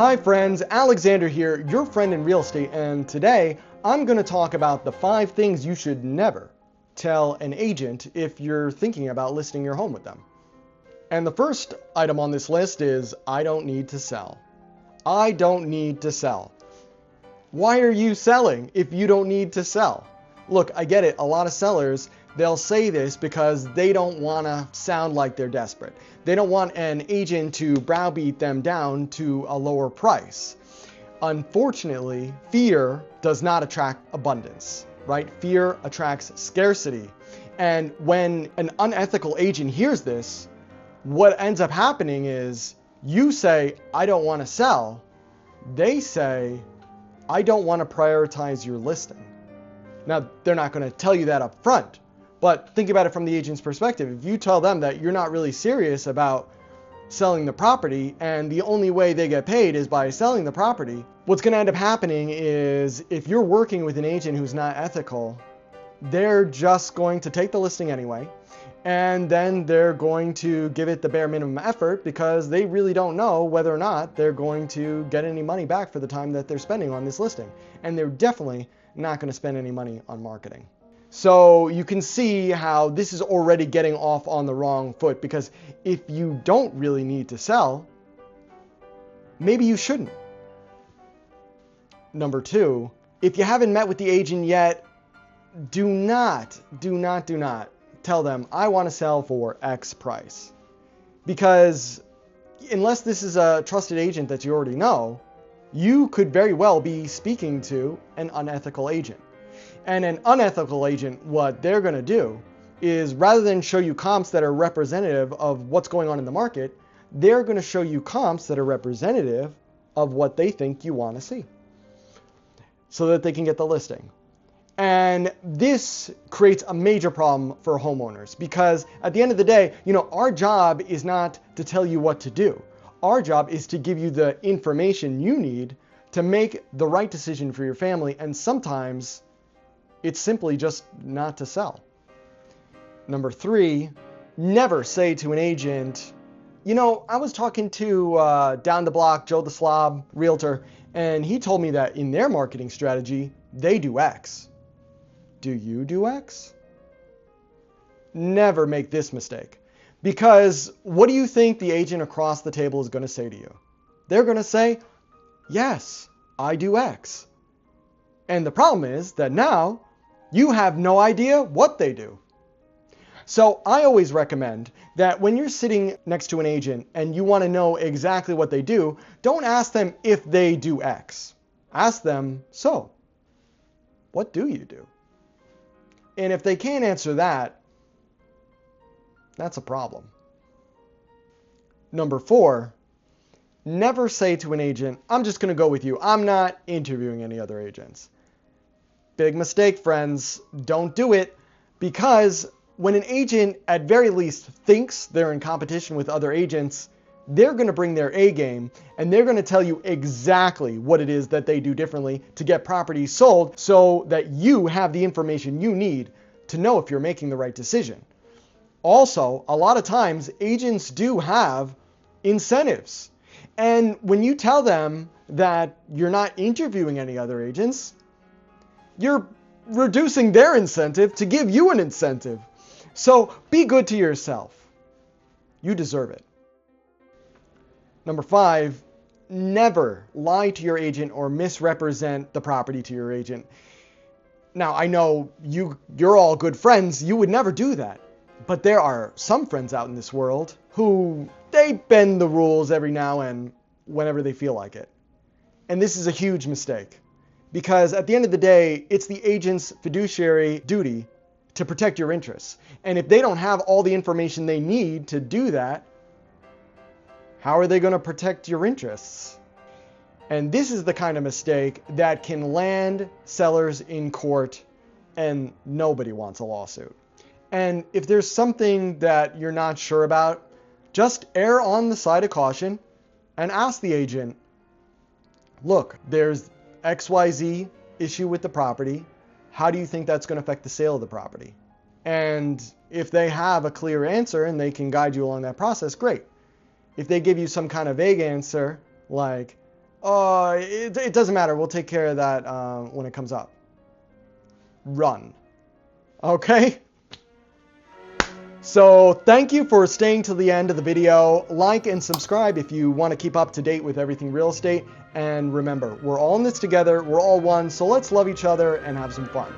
Hi friends, Alexander here, your friend in real estate, and today I'm going to talk about the 5 things you should never tell an agent if you're thinking about listing your home with them. And the first item on this list is, I don't need to sell. I don't need to sell. Why are you selling if you don't need to sell? Look, I get it, a lot of sellers, they'll say this because they don't want to sound like they're desperate. They don't want an agent to browbeat them down to a lower price. Unfortunately, fear does not attract abundance, right? Fear attracts scarcity. And when an unethical agent hears this, what ends up happening is you say, I don't want to sell. They say, I don't want to prioritize your listing. Now, they're not going to tell you that up front, but think about it from the agent's perspective. If you tell them that you're not really serious about selling the property and the only way they get paid is by selling the property, what's going to end up happening is if you're working with an agent who's not ethical, they're just going to take the listing anyway, and then they're going to give it the bare minimum effort because they really don't know whether or not they're going to get any money back for the time that they're spending on this listing. And they're definitely not going to spend any money on marketing. So you can see how this is already getting off on the wrong foot, because if you don't really need to sell, maybe you shouldn't. Number 2, if you haven't met with the agent yet, do not tell them, I want to sell for X price. Because unless this is a trusted agent that you already know, you could very well be speaking to an unethical agent. And an unethical agent, what they're going to do is, rather than show you comps that are representative of what's going on in the market, they're going to show you comps that are representative of what they think you want to see, so that they can get the listing. And this creates a major problem for homeowners, because at the end of the day, our job is not to tell you what to do. Our job is to give you the information you need to make the right decision for your family, and sometimes it's simply just not to sell. Number 3, never say to an agent, I was talking to down the block, Joe the Slob, realtor, and he told me that in their marketing strategy, they do X. Do you do X? Never make this mistake. Because what do you think the agent across the table is going to say to you? They're going to say, yes, I do X. And the problem is that now you have no idea what they do. So I always recommend that when you're sitting next to an agent and you want to know exactly what they do, don't ask them if they do X. Ask them, so, what do you do? And if they can't answer that, that's a problem. Number 4, never say to an agent, I'm just going to go with you. I'm not interviewing any other agents. Big mistake, friends. Don't do it, because when an agent at very least thinks they're in competition with other agents, they're going to bring their A game and they're going to tell you exactly what it is that they do differently to get properties sold, so that you have the information you need to know if you're making the right decision. Also, a lot of times agents do have incentives. And when you tell them that you're not interviewing any other agents, you're reducing their incentive to give you an incentive. So be good to yourself. You deserve it. Number 5, never lie to your agent or misrepresent the property to your agent. Now, I know you're all good friends. You would never do that. But there are some friends out in this world who they bend the rules every now and whenever they feel like it. And this is a huge mistake, because at the end of the day, it's the agent's fiduciary duty to protect your interests. And if they don't have all the information they need to do that, how are they going to protect your interests? And this is the kind of mistake that can land sellers in court, and nobody wants a lawsuit. And if there's something that you're not sure about, just err on the side of caution and ask the agent, look, there's XYZ issue with the property. How do you think that's going to affect the sale of the property? And if they have a clear answer and they can guide you along that process, great. If they give you some kind of vague answer, like, It doesn't matter. We'll take care of that when it comes up. Run. Okay? So thank you for staying till the end of the video. Like and subscribe if you want to keep up to date with everything real estate. And remember, we're all in this together. We're all one. So let's love each other and have some fun.